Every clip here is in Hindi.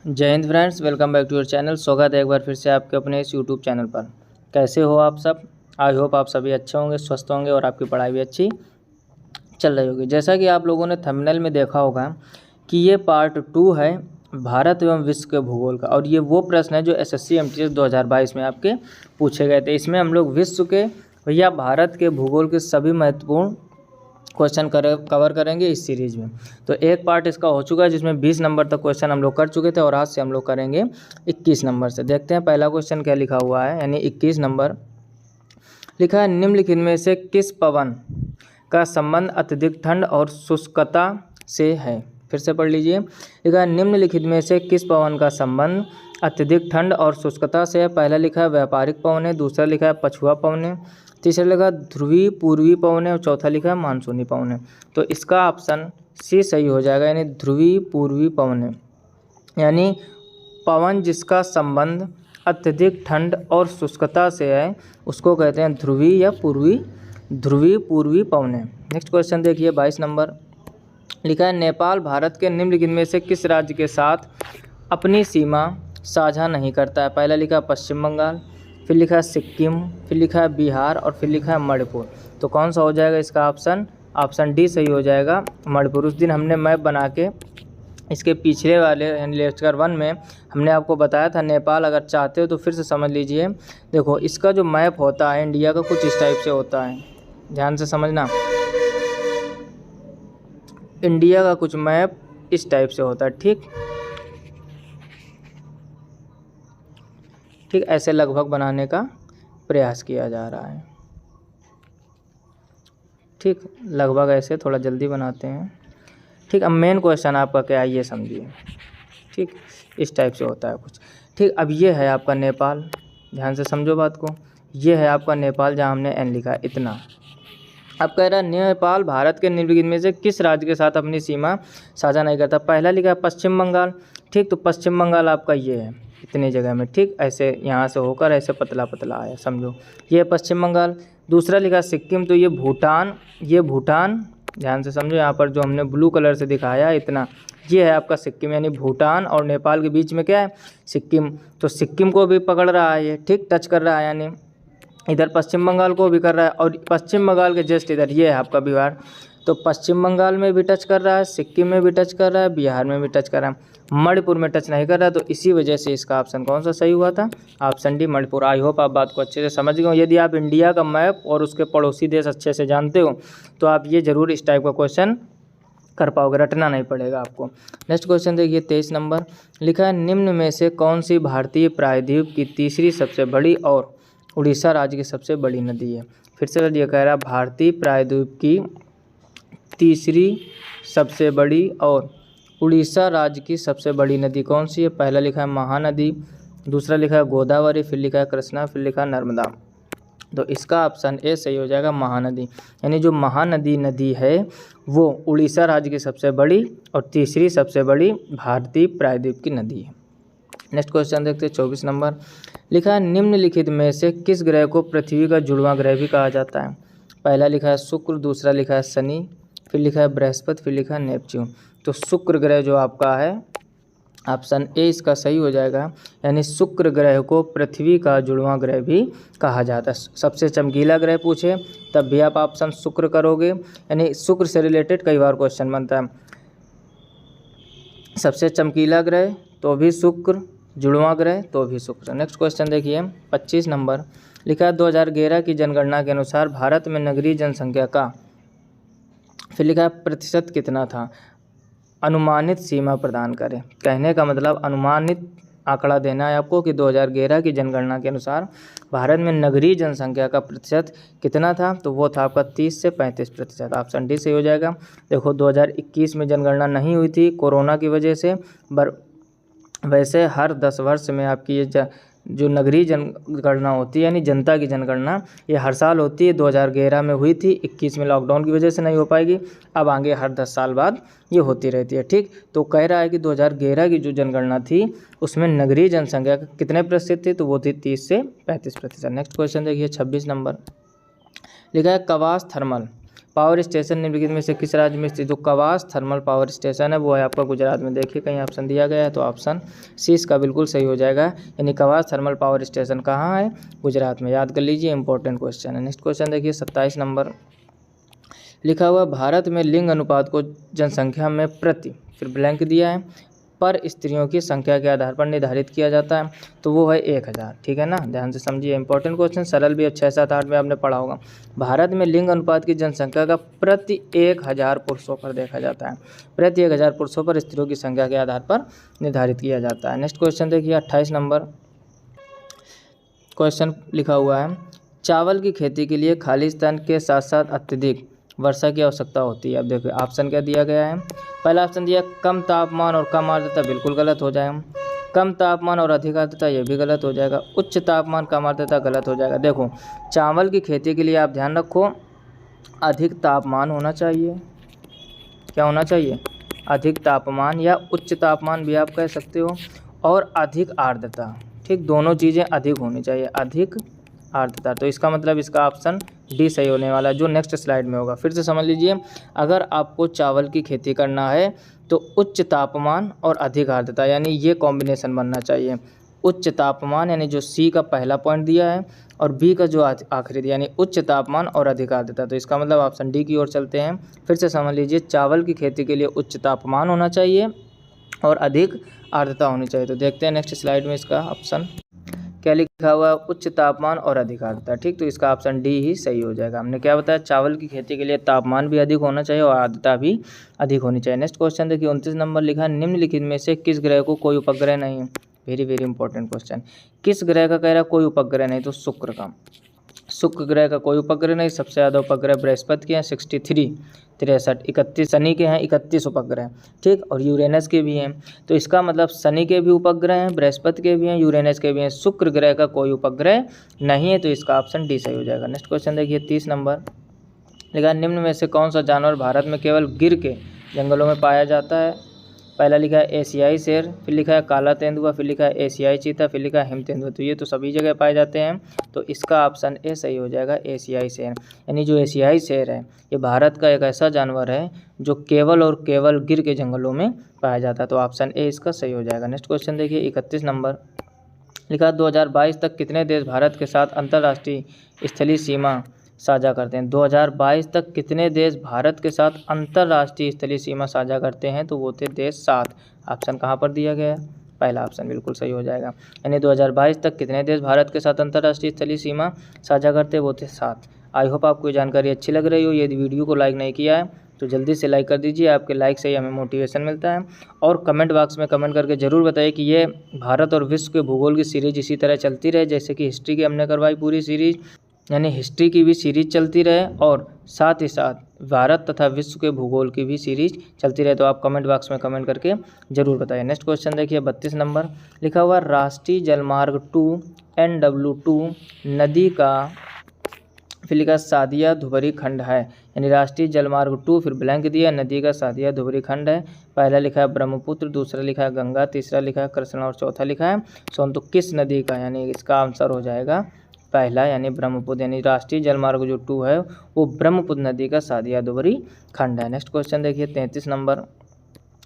जय Hind friends, welcome back to your channel. स्वागत है एक बार फिर से आपके अपने इस यूट्यूब चैनल पर। कैसे हो आप सब? आई होप आप सभी अच्छे होंगे, स्वस्थ होंगे और आपकी पढ़ाई भी अच्छी चल रही होगी। जैसा कि आप लोगों ने थंबनेल में देखा होगा कि ये पार्ट 2 है भारत एवं विश्व के भूगोल का, और ये वो प्रश्न है जो एसएससी एमटीएस 2022 में आपके पूछे गए थे। इसमें हम लोग विश्व के या भारत के भूगोल के सभी महत्वपूर्ण क्वेश्चन कवर करेंगे इस सीरीज में। तो एक पार्ट इसका हो चुका है जिसमें 20 नंबर तक क्वेश्चन हम लोग कर चुके थे, और आज से हम लोग करेंगे 21 नंबर से। देखते हैं पहला क्वेश्चन क्या लिखा हुआ है, यानी 21 नंबर लिखा है, निम्नलिखित में से किस पवन का संबंध अत्यधिक ठंड और शुष्कता से है? फिर से पढ़ लीजिए। लिखा है, निम्नलिखित में से किस पवन का संबंध अत्यधिक ठंड और शुष्कता से है? पहला लिखा है व्यापारिक पवन है, दूसरा लिखा है पछुआ पवन है, तीसरा लिखा ध्रुवीय पूर्वी पवन है और चौथा लिखा है मानसूनी पवन है। तो इसका ऑप्शन सी सही हो जाएगा, यानी ध्रुवीय पूर्वी पवन है। यानी पवन जिसका संबंध अत्यधिक ठंड और शुष्कता से है उसको कहते हैं ध्रुवीय या ध्रुवीय पूर्वी पवन है। नेक्स्ट क्वेश्चन देखिए 22 नंबर लिखा है, नेपाल भारत के निम्नलिखित में से किस राज्य के साथ अपनी सीमा साझा नहीं करता है? पहला लिखा पश्चिम बंगाल, फिर लिखा है सिक्किम, फिर लिखा है बिहार और फिर लिखा है मणिपुर। तो कौन सा हो जाएगा इसका ऑप्शन? ऑप्शन डी सही हो जाएगा, मणिपुर। उस दिन हमने मैप बना के इसके पिछले वाले यानी लेक्चर 1 में हमने आपको बताया था नेपाल। अगर चाहते हो तो फिर से समझ लीजिए। देखो इसका जो मैप होता है इंडिया का कुछ इस टाइप से होता है, ध्यान से समझना। इंडिया का कुछ मैप इस टाइप से होता है, ठीक ऐसे लगभग बनाने का प्रयास किया जा रहा है। ठीक, लगभग ऐसे, थोड़ा जल्दी बनाते हैं। ठीक, अब मेन क्वेश्चन आपका क्या है ये समझिए। ठीक, इस टाइप से होता है कुछ। ठीक, अब ये है आपका नेपाल, ध्यान से समझो बात को। ये है आपका नेपाल जहाँ हमने एन लिखा है इतना। अब कह रहा है नेपाल भारत के निम्नलिखित में से किस राज्य के साथ अपनी सीमा साझा नहीं करता? पहला लिखा है पश्चिम बंगाल। ठीक, तो पश्चिम बंगाल आपका ये है इतनी जगह में। ठीक, ऐसे यहाँ से होकर ऐसे पतला पतला आया, समझो ये है पश्चिम बंगाल। दूसरा लिखा सिक्किम, तो ये भूटान, ध्यान से समझो। यहाँ पर जो हमने ब्लू कलर से दिखाया इतना, ये है आपका सिक्किम, यानी भूटान और नेपाल के बीच में क्या है? सिक्किम। तो सिक्किम को भी पकड़ रहा है ये, ठीक, टच कर रहा है, यानी इधर पश्चिम बंगाल को भी कर रहा है। और पश्चिम बंगाल के जस्ट इधर ये है आपका बिहार। तो पश्चिम बंगाल में भी टच कर रहा है, सिक्किम में भी टच कर रहा है, बिहार में भी टच कर रहा है, मणिपुर में टच नहीं कर रहा है। तो इसी वजह से इसका ऑप्शन कौन सा सही हुआ था? Option D Manipur. I hope आप बात को अच्छे से समझ गए हो। यदि आप इंडिया का मैप और उसके पड़ोसी देश अच्छे से जानते हो तो आप ये जरूर इस टाइप का क्वेश्चन कर पाओगे, रटना नहीं पड़ेगा आपको। नेक्स्ट क्वेश्चन देखिए 23 नंबर लिखा है, निम्न में से कौन सी भारतीय प्रायद्वीप की तीसरी सबसे बड़ी और उड़ीसा राज्य की सबसे बड़ी नदी है? फिर से ये कह रहा है भारतीय प्रायद्वीप की तीसरी सबसे बड़ी और उड़ीसा राज्य की सबसे बड़ी नदी कौन सी है? पहला लिखा है महानदी, दूसरा लिखा है गोदावरी, फिर लिखा है कृष्णा, फिर लिखा है नर्मदा। तो इसका ऑप्शन ए सही हो जाएगा, महानदी। यानी जो महानदी नदी है वो उड़ीसा राज्य की सबसे बड़ी और तीसरी सबसे बड़ी भारतीय प्रायद्वीप की नदी है। नेक्स्ट क्वेश्चन देखते हैं 24 नंबर लिखा है, निम्नलिखित में से किस ग्रह को पृथ्वी का जुड़वां ग्रह भी कहा जाता है? पहला लिखा है शुक्र, दूसरा लिखा है शनि, फिर लिखा है बृहस्पति, फिर लिखा है नेपच्यून। तो शुक्र ग्रह जो आपका है ऑप्शन ए इसका सही हो जाएगा, यानी शुक्र ग्रह को पृथ्वी का जुड़वां ग्रह भी कहा जाता है। सबसे चमकीला ग्रह पूछे तब भी आप ऑप्शन शुक्र करोगे, यानी शुक्र से रिलेटेड कई बार क्वेश्चन बनता है। सबसे चमकीला ग्रह तो भी शुक्र, जुड़वां ग्रह तो भी शुक्र। नेक्स्ट क्वेश्चन देखिए 25 नंबर लिखा है, 2011 की जनगणना के अनुसार भारत में नगरीय जनसंख्या का, फिर लिखा है प्रतिशत कितना था? अनुमानित सीमा प्रदान करें। कहने का मतलब अनुमानित आंकड़ा देना है आपको कि 2011 की जनगणना के अनुसार भारत में नगरीय जनसंख्या का प्रतिशत कितना था? तो वो था आपका 30 से 35%। ऑप्शन डी सही हो जाएगा। देखो 2021 में जनगणना नहीं हुई थी कोरोना की वजह से, वैसे हर 10 वर्ष में आपकी ये जो नगरीय जनगणना होती है यानी जनता की जनगणना, ये हर साल होती है। 2011 में हुई थी, 21 में लॉकडाउन की वजह से नहीं हो पाएगी, अब आगे हर 10 साल बाद ये होती रहती है। ठीक, तो कह रहा है कि 2011 की जो जनगणना थी उसमें नगरीय जनसंख्या कितने प्रतिशत थी? तो वो थी 30 से 35%। नेक्स्ट क्वेश्चन देखिए 26 नंबर लिखा है, कवास थर्मल पावर स्टेशन निम्नलिखित में से किस राज्य में स्थित? जो कवास थर्मल पावर स्टेशन है वो है आपका गुजरात में। देखिए कहीं ऑप्शन दिया गया है तो ऑप्शन सी इसका बिल्कुल सही हो जाएगा। यानी कवास थर्मल पावर स्टेशन कहाँ है? गुजरात में। याद कर लीजिए, इंपॉर्टेंट क्वेश्चन है। नेक्स्ट क्वेश्चन देखिए 27 नंबर लिखा हुआ, भारत में लिंग अनुपात को जनसंख्या में प्रति, फिर ब्लैंक दिया है, पर स्त्रियों की संख्या के आधार पर निर्धारित किया जाता है, तो वो है 1000। ठीक है ना, ध्यान से समझिए, इंपॉर्टेंट क्वेश्चन, सरल भी 6, 7, 8 में आपने पढ़ा होगा। भारत में लिंग अनुपात की जनसंख्या का प्रति 1000 पुरुषों पर देखा जाता है, प्रति 1000 पुरुषों पर स्त्रियों की संख्या के आधार पर निर्धारित किया जाता है। नेक्स्ट क्वेश्चन देखिए 28 नंबर क्वेश्चन लिखा हुआ है, चावल की खेती के लिए खाली स्थान के साथ साथ अत्यधिक वर्षा की आवश्यकता होती है। अब देखिए ऑप्शन क्या दिया गया है। पहला ऑप्शन दिया कम तापमान और कम आर्द्रता, बिल्कुल गलत हो जाएगा। कम तापमान और अधिक आर्द्रता, ये भी गलत हो जाएगा। उच्च तापमान कम आर्द्रता, गलत हो जाएगा। देखो चावल की खेती के लिए आप ध्यान रखो, अधिक तापमान होना चाहिए। क्या होना चाहिए? अधिक तापमान, या उच्च तापमान भी आप कह सकते हो, और अधिक आर्द्रता। ठीक, दोनों चीज़ें अधिक होनी चाहिए, अधिक आर्द्रता। तो इसका मतलब इसका ऑप्शन डी सही होने वाला है, जो नेक्स्ट स्लाइड में होगा। फिर से समझ लीजिए, अगर आपको चावल की खेती करना है तो उच्च तापमान और अधिक आर्द्रता, यानी ये कॉम्बिनेशन बनना चाहिए। उच्च तापमान यानी जो सी का पहला पॉइंट दिया है, और बी का जो आखिरी दिया, यानी उच्च तापमान और अधिक आर्द्रता। तो इसका मतलब ऑप्शन डी की ओर चलते हैं। फिर से समझ लीजिए, चावल की खेती के लिए उच्च तापमान होना चाहिए और अधिक आर्द्रता होनी चाहिए। तो देखते हैं नेक्स्ट स्लाइड में इसका ऑप्शन क्या लिखा हुआ है, उच्च तापमान और अधिक आर्द्रता। ठीक, तो इसका ऑप्शन डी ही सही हो जाएगा। हमने क्या बताया, चावल की खेती के लिए तापमान भी अधिक होना चाहिए और आर्द्रता भी अधिक होनी चाहिए। नेक्स्ट क्वेश्चन देखिए 29 नंबर लिखा है, निम्नलिखित में से किस ग्रह को कोई उपग्रह नहीं? Very very important question. किस ग्रह का कह रहा है कोई उपग्रह नहीं? तो शुक्र का, शुक्र ग्रह का कोई उपग्रह नहीं। सबसे ज़्यादा उपग्रह बृहस्पति के हैं 63, 63, 31 शनि के हैं 31 उपग्रह। ठीक, और यूरेनस के भी हैं। तो इसका मतलब शनि के भी उपग्रह हैं, बृहस्पति के भी हैं, यूरेनस के भी हैं, शुक्र ग्रह का कोई उपग्रह नहीं है। तो इसका ऑप्शन डी सही हो जाएगा। नेक्स्ट क्वेश्चन देखिए 30 नंबर लिखा, निम्न में से कौन सा जानवर भारत में केवल गिर के जंगलों में पाया जाता है? पहला लिखा है एशियाई शेर, फिर लिखा है काला तेंदुआ, फिर लिखा है एशियाई चीता, फिर लिखा है हिम तेंदुआ। तो ये तो सभी जगह पाए जाते हैं, तो इसका ऑप्शन ए सही हो जाएगा, एशियाई शेर। यानी जो एशियाई शेर है ये भारत का एक ऐसा जानवर है जो केवल और केवल गिर के जंगलों में पाया जाता है। तो ऑप्शन ए इसका सही हो जाएगा। नेक्स्ट क्वेश्चन देखिए 31 नंबर लिखा, 2022 तक कितने देश भारत के साथ अंतर्राष्ट्रीय स्थलीय सीमा साझा करते हैं? 2022 तक कितने देश भारत के साथ अंतर्राष्ट्रीय स्थलीय सीमा साझा करते हैं? तो वो थे देश 7। ऑप्शन कहाँ पर दिया गया है? पहला ऑप्शन बिल्कुल सही हो जाएगा। यानी 2022 तक कितने देश भारत के साथ अंतर्राष्ट्रीय स्थलीय सीमा साझा करते हैं? वो थे 7। आई होप आपको ये जानकारी अच्छी लग रही हो। यदि वीडियो को लाइक नहीं किया है तो जल्दी से लाइक कर दीजिए, आपके लाइक से ही हमें मोटिवेशन मिलता है। और कमेंट बॉक्स में कमेंट करके ज़रूर बताइए कि ये भारत और विश्व के भूगोल की सीरीज इसी तरह चलती रहे, जैसे कि हिस्ट्री की हमने करवाई पूरी सीरीज, यानी हिस्ट्री की भी सीरीज चलती रहे, और साथ ही साथ भारत तथा विश्व के भूगोल की भी सीरीज चलती रहे। तो आप कमेंट बॉक्स में कमेंट करके ज़रूर बताइए। नेक्स्ट क्वेश्चन देखिए 32 नंबर लिखा हुआ, राष्ट्रीय जलमार्ग 2 NW2 नदी का, फिर लिखा सादिया धुबरी खंड है। यानी राष्ट्रीय जलमार्ग 2, फिर ब्लैंक दिया, नदी का सादिया धुबरी खंड है। पहला लिखा है ब्रह्मपुत्र, दूसरा लिखा है गंगा, तीसरा लिखा है कृष्णा और चौथा लिखा है सोन। तो किस नदी का? यानी इसका आंसर हो जाएगा पहला, यानी ब्रह्मपुत्र। यानी राष्ट्रीय जलमार्ग जो 2 है वो ब्रह्मपुत्र नदी का सादिया धुबरी खंड है। नेक्स्ट क्वेश्चन देखिए 33 नंबर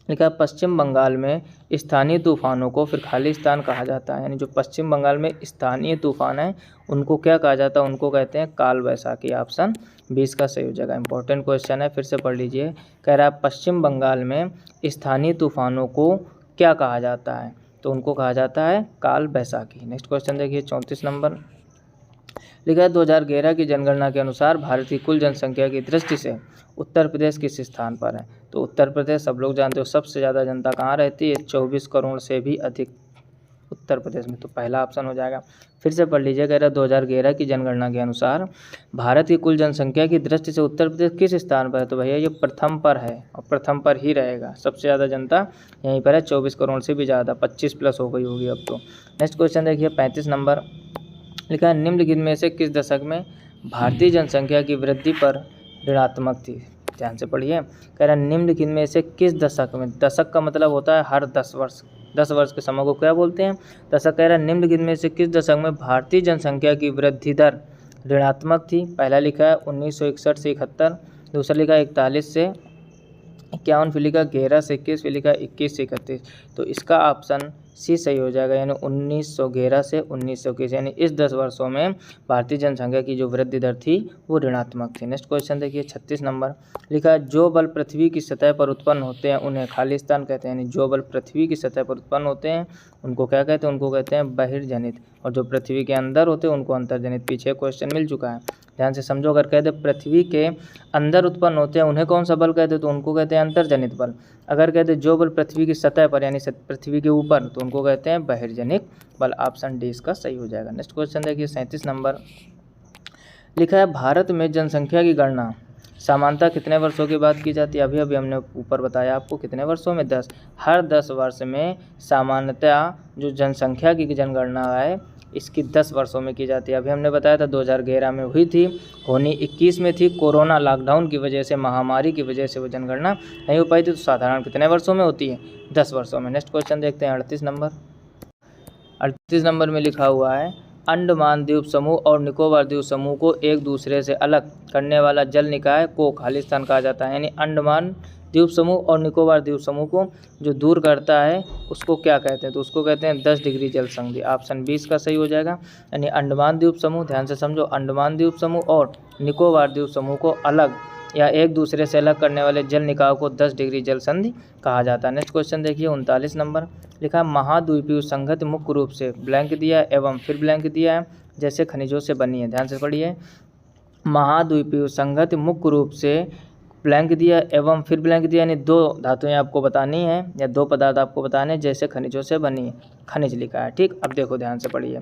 लिखा है, पश्चिम बंगाल में स्थानीय तूफानों को फिर खालिस्तान कहा जाता है। यानी जो पश्चिम बंगाल में स्थानीय तूफान है उनको क्या कहा जाता है? उनको कहते हैं काल वैसाखी। ऑप्शन 20 का सही हो जाएगा। इंपॉर्टेंट क्वेश्चन है, फिर से पढ़ लीजिए। कह रहा है पश्चिम बंगाल में स्थानीय तूफानों को क्या कहा जाता है? तो उनको कहा जाता है काल वैसाखी। नेक्स्ट क्वेश्चन देखिए 34 नंबर लिखा है, 2011 की जनगणना के अनुसार भारत की कुल जनसंख्या की दृष्टि से उत्तर प्रदेश किस स्थान पर है? तो उत्तर प्रदेश सब लोग जानते हो सबसे ज़्यादा जनता कहाँ रहती है? 24 करोड़ से भी अधिक उत्तर प्रदेश में। तो पहला ऑप्शन हो जाएगा। फिर से पढ़ लीजिए, कह रहा है 2011 की जनगणना के अनुसार भारत की कुल जनसंख्या की दृष्टि से उत्तर प्रदेश किस स्थान पर है? तो भैया ये प्रथम पर है, और प्रथम पर ही रहेगा। सबसे ज़्यादा जनता यहीं पर है, 24 करोड़ से भी ज़्यादा, 25 प्लस हो गई होगी अब तो। नेक्स्ट क्वेश्चन देखिए 35 नंबर लिखा है, निम्नलिखित में से किस दशक में भारतीय जनसंख्या की वृद्धि पर ऋणात्मक थी? ध्यान से पढ़िए। कह रहा है निम्नलिखित में से किस दशक में, दशक का मतलब होता है हर 10 वर्ष, 10 वर्ष के समय को क्या बोलते हैं? दशक। कह रहा है निम्नलिखित में से किस दशक में भारतीय जनसंख्या की वृद्धि दर ऋणात्मक थी? पहला लिखा है 1961 से 71, दूसरा लिखा 41 से 51 फिर लिखा 11 से 21 फिर लिखा 21 से 31। तो इसका ऑप्शन सी सही हो जाएगा, यानी 1911 से 1921, यानी इस 10 वर्षों में भारतीय जनसंख्या की जो वृद्धि दर थी वो ऋणात्मक थी। नेक्स्ट क्वेश्चन देखिए 36 नंबर लिखा है जो बल पृथ्वी की सतह पर उत्पन्न होते हैं उन्हें खाली स्थान कहते हैं, यानी जो बल पृथ्वी की सतह पर उत्पन्न होते हैं उनको क्या कहते हैं, उनको कहते हैं बहिर्जनित, और जो पृथ्वी के अंदर होते हैं उनको अंतर्जनित। पीछे क्वेश्चन मिल चुका है, ध्यान से समझो। अगर कहते पृथ्वी के अंदर उत्पन्न होते हैं उन्हें कौन सा बल कहते हैं, तो उनको कहते हैं अंतर्जनित बल। अगर कहते हैं जो बल पृथ्वी की सतह पर यानी पृथ्वी के ऊपर, तो उनको कहते हैं बहिर्जनित बल। ऑप्शन डी इसका सही हो जाएगा। नेक्स्ट क्वेश्चन देखिए 37 नंबर लिखा है भारत में जनसंख्या की गणना सामान्यतः कितने वर्षों के बाद की जाती है। अभी हमने ऊपर बताया आपको कितने वर्षों में, 10। हर 10 वर्ष में सामान्यतः जो जनसंख्या की जनगणना है इसकी 10 वर्षों में की जाती है। अभी हमने बताया था 2011 में हुई थी, होनी 21 में थी, कोरोना लॉकडाउन की वजह से, महामारी की वजह से वो जनगणना नहीं हो पाई थी। तो साधारण कितने वर्षों में होती है, 10 वर्षों में। नेक्स्ट क्वेश्चन देखते हैं 38 नंबर। 38 नंबर में लिखा हुआ है अंडमान द्वीप समूह और निकोबार द्वीप समूह को एक दूसरे से अलग करने वाला जल निकाय को खालिस्तान कहा जाता है, यानी अंडमान द्वीप समूह और निकोबार द्वीप समूह को जो दूर करता है उसको क्या कहते हैं, तो उसको कहते हैं 10 डिग्री जल संधि। ऑप्शन 20 का सही हो जाएगा, यानी अंडमान द्वीप समूह, ध्यान से समझो, अंडमान द्वीप समूह और निकोबार द्वीप समूह को अलग या एक दूसरे से अलग करने वाले जल निकाय को 10 डिग्री जल संधि कहा जाता है। नेक्स्ट क्वेश्चन देखिए 39 नंबर लिखा है महाद्वीपीय संघति मुख्य रूप से ब्लैंक दिया है एवं फिर ब्लैंक दिया है जैसे खनिजों से बनी है। ध्यान से पढ़िए, महाद्वीपीय संघति मुख्य रूप से ब्लैंक दिया एवं फिर ब्लैंक दिया, यानी 2 धातुएं आपको बतानी है या 2 पदार्थ आपको बताने जैसे खनिजों से बनी है, खनिज लिखा है। ठीक, अब देखो ध्यान से पढ़िए,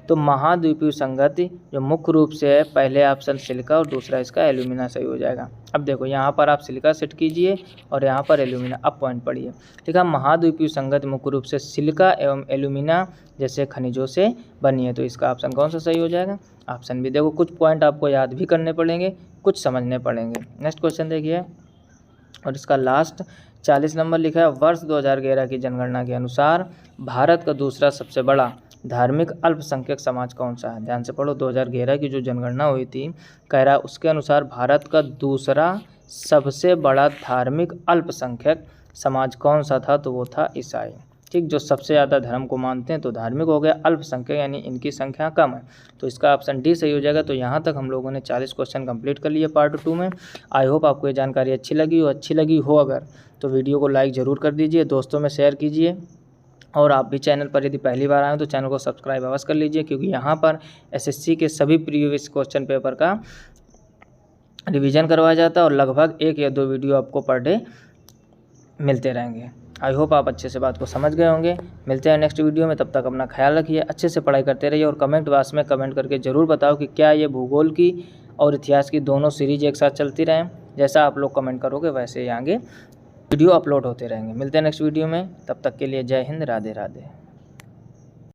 तो महाद्वीपीय संघति जो मुख्य रूप से है, पहले ऑप्शन सिलिका और दूसरा इसका एल्यूमिना सही हो जाएगा। अब देखो यहाँ पर आप सिलिका सेट कीजिए और यहाँ पर एल्यूमिना। अब पॉइंट पढ़िए, ठीक है, महाद्वीपीय संघति मुख्य रूप से सिलिका एवं एल्यूमिना जैसे खनिजों से बनी है, तो इसका ऑप्शन कौन सा सही हो जाएगा, ऑप्शन बी। देखो कुछ पॉइंट आपको याद भी करने पड़ेंगे, कुछ समझने पड़ेंगे। नेक्स्ट क्वेश्चन देखिए, और इसका लास्ट 40 नंबर लिखा है वर्ष 2011 की जनगणना के अनुसार भारत का दूसरा सबसे बड़ा धार्मिक अल्पसंख्यक समाज कौन सा है। ध्यान से पढ़ो, 2011 की जो जनगणना हुई थी, कह रहा है उसके अनुसार भारत का दूसरा सबसे बड़ा धार्मिक अल्पसंख्यक समाज कौन सा था, तो वो था ईसाई। ठीक, जो सबसे ज़्यादा धर्म को मानते हैं, तो धार्मिक हो गया, अल्पसंख्यक यानी इनकी संख्या कम है, तो इसका ऑप्शन डी सही हो जाएगा। तो यहाँ तक हम लोगों ने 40 क्वेश्चन कंप्लीट कर लिए पार्ट 2 में। आई होप आपको ये जानकारी अच्छी लगी हो अगर तो वीडियो को लाइक ज़रूर कर दीजिए, दोस्तों में शेयर कीजिए, और आप भी चैनल पर यदि पहली बार आए तो चैनल को सब्सक्राइब अवश्य कर लीजिए, क्योंकि यहाँ पर एसएससी के सभी प्रीवियस क्वेश्चन पेपर का रिवीजन करवाया जाता है और लगभग 1 या 2 वीडियो आपको पर डे मिलते रहेंगे। आई होप आप अच्छे से बात को समझ गए होंगे। मिलते हैं नेक्स्ट वीडियो में, तब तक अपना ख्याल रखिए, अच्छे से पढ़ाई करते रहिए, और कमेंट बॉक्स में कमेंट करके ज़रूर बताओ कि क्या ये भूगोल की और इतिहास की दोनों सीरीज एक साथ चलती रहें। जैसा आप लोग कमेंट करोगे वैसे ही आगे वीडियो अपलोड होते रहेंगे। मिलते हैं नेक्स्ट वीडियो में, तब तक के लिए जय हिंद, राधे राधे।